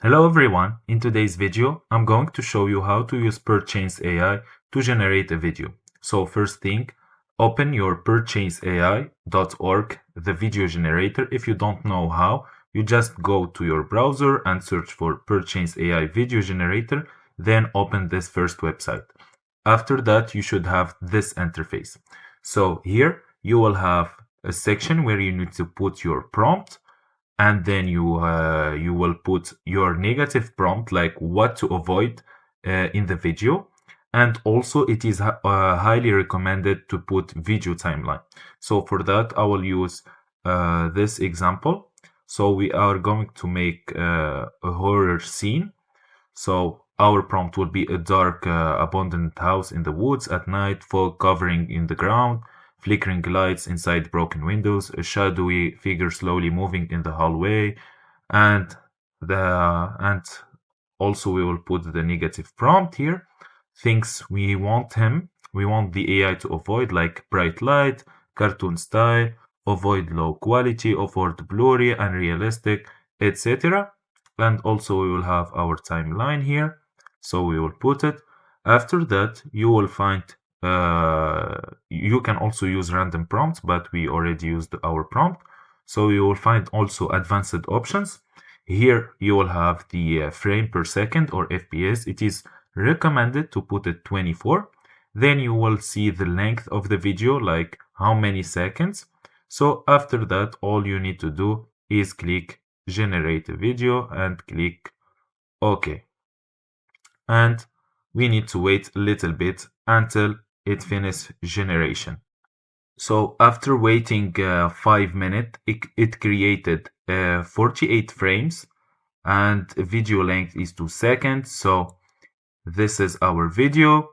Hello everyone, in today's video I'm going to show you how to use Perchance AI to generate a video. So first thing, open your perchanceai.org, the video generator. If you don't know how, you just go to your browser and search for Perchance AI Video Generator, then open this first website. After that, you should have this interface. So here you will have a section where you need to put your prompt, and then you will put your negative prompt, like what to avoid in the video. And also it is highly recommended to put video timeline. So for that I will use this example. So we are going to make a horror scene. So our prompt will be a dark, abandoned house in the woods at night, fog covering in the ground, flickering lights inside broken windows, a shadowy figure slowly moving in the hallway, and also we will put the negative prompt here. Things we want the AI to avoid, like bright light, cartoon style, avoid low quality, avoid blurry, unrealistic, etc. And also we will have our timeline here, so we will put it. After that you will find you can also use random prompts, but we already used our prompt. So you will find also advanced options. Here you will have the frame per second, or FPS. It is recommended to put it 24. Then you will see the length of the video, like how many seconds. So after that, all you need to do is click generate a video and click OK. And we need to wait a little bit until it finishes generation. So after waiting 5 minutes, it created 48 frames, and video length is 2 seconds. So this is our video.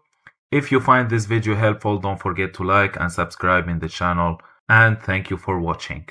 If you find this video helpful, don't forget to like and subscribe in the channel, and thank you for watching.